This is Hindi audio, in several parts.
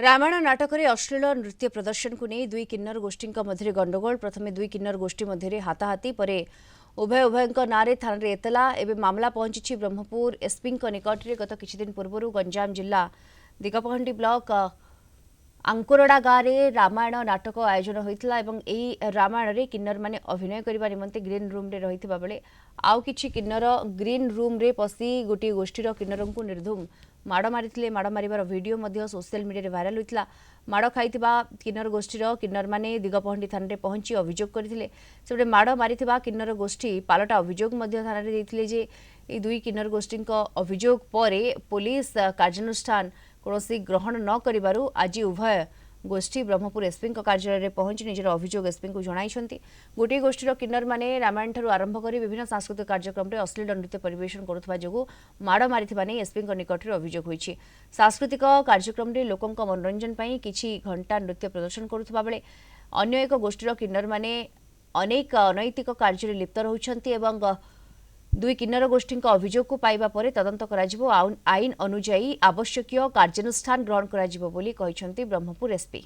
रामायण नाटक में अश्लील नृत्य प्रदर्शन को नहीं दुई किन्नर गोष्ठी मध्य गंडगोल। प्रथम दुई किन्नर गोष्ठी मध्य हाथाहाथी पर उभय नारे थाना रे एतला। एवं मामला पहुंची ब्रह्मपुर एसपी निकट में। गत किछि दिन पूर्व गंजाम जिला दिगपहंडी ब्लॉक आंकुरड़ा गाँव में रामायण नाटक आयोजन होता है। रामायण रे किन्नर माने अभिनय करने निमंते ग्रीन रूम रे रहिथिबा बेले आउ किछि किन्नर ग्रीन रूम रे पसी गोटे गोष्ठीर किन्नर को निर्धूम माड़ मारी। माड़ मारिबार वीडियो मध्य सोशल मीडिया वायरल होता। माड़ खाइथिबा किन्नर गोष्ठीर किन्नर माने दिगपहंडी थाना रे पहुंची अभियोग करथिले। सेबडे माड़ मारिथिबा किन्नर गोष्ठी पालटा अभियोग मध्य थाना रे दैथिले जे ए दुई किन्नर गोष्ठी अभियोग परे पुलिस कार्यानुष्ठान कौनसी ग्रहण न करिबारु आज उभय गोष्ठी ब्रह्मपुर एसपी कार्यालय पहुंची निजर अभियोग एसपी को जणाइछन्ति। गोटे गोष्ठीर किन्नर माने रामायण ठारू आरंभ करी विभिन्न सांस्कृतिक कार्यक्रम में अश्लील नृत्य परिवेशन करुवा जोगु माड़ मारिथिबा नै एसपी निकट में अभियोग होइछि। सांस्कृतिक कार्यक्रम में लोकंक मनोरंजन पई किछि घंटा नृत्य प्रदर्शन करुवा बेले अन्य एक गोष्ठीर किन्नर माने अनेक अनैतिक कार्य लिप्त रहुछन्ति एवं दुई किन्नर गोष्ठी अभियोग को पाइबा परे तदंत कराजिबो। आईन अनुଯାयी आवश्यक कार्यानुष्ठान ग्रहण कराजिबो बोली कहिसंती ब्रह्मपुर एसपी।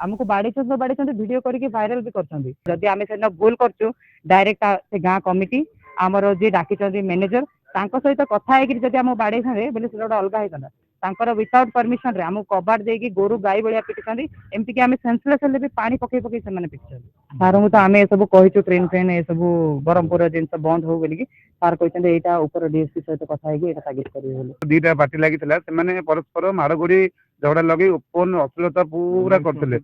हमको बाड़े वीडियो करके वायरल भी करछंती। जदि आमे सेना भूल करछु डायरेक्ट से गां कमिटी आमर जे डाकिचंती मैनेजर तांको सहित कथा है कि जदि हम बाड़े थारे बोले सेटा अलगा हेतला। तांकर विदाउट परमिशन रे हमको कबाड़ देकी गोरु गाई भलिया पिटिछंती। एमती कि आमे सेंसलेस हेले भी पानी पकई पकई से माने पिटिछंती। सारंगु तो आमे सब कहिछु ट्रेन फेन ए सब बरमपुर जिनस बंद हो बोली कि सार कहते एटा ऊपर डीएसपी सहित कथा है कि एटा तागिद करिवे बोली। दीटा पार्टी लागितला से माने परस्पर मारगोड़ी झगड़ा लगे ओपन अश्लीलता पूरा करथिले।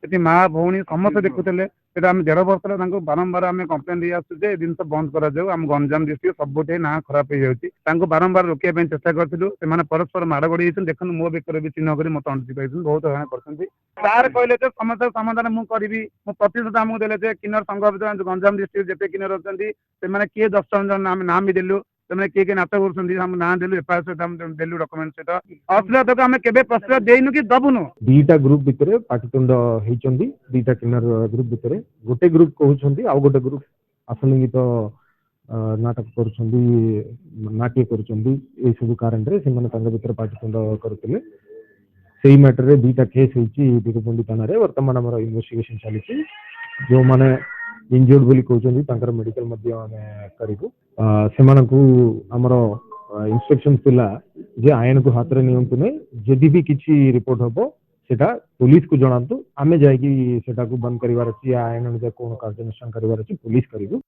सेठी माँ भौणी समस्त देखुଥିଲେ। सेटा हम 1.5 वर्ष तांको बारंबार आमे कंप्लेन दिया जे जिनस बंद करा जाऊ। हम गंजाम डिस्ट्रिक्ट सबुठे ना खराब हो जाउची। तांको बारंबार रोकिया पे चेष्टा करथिलु। से माने परस्पर मारगोड़ी हिसन देखन मो बेकर भी चिन्ह करी मत अंटी पाइछन बहुत हरान करछन्ती। सार कहले जे समस्या समाधान मु करबी। मु प्रतिशत हमहु देले जे किन्नर संघ विद्वान गंजाम डिस्ट्रिक्ट जेते किन्नर अछन्ती से माने किए 10 जन नाम भी देलु। तमने के नाटक करछन्ती हम ना देलु एफआईआर से हम देलु डॉक्यूमेंट से अश्लीलता को हमें केबे प्रश्रय देइनु कि दबुनु। दीटा ग्रुप भितरे पाटितुंड हेचंदी। दीटा किन्नर ग्रुप भितरे गोटे ग्रुप कहउछन्ती आ गोटे ग्रुप असलिंगित नाटक करछन्ती नाट्य करछन्ती। ए सब कारण रे से माने तांग भितरे पाटितुंड करथिले। सेही मैटर रे दीटा केस होइची दिगपंडी थाना रे। वर्तमान हमर इन्वेस्टिगेशन चलीची। जो माने इंजर्ड बोली कहउछन्ती तांकर मेडिकल मध्ये हमें करिबु। सेमानकु हमर इंस्ट्रक्शन थिला जे आयन को हाथ रे नियंतु नै जदि भी किछि रिपोर्ट हबो सेटा पुलिस को जणांतु। आमे जाय कि सेटा को बंद करिवार अछि आयन अनुसार कोन कार्यानुष्ठान करिवार अछि पुलिस करिबु।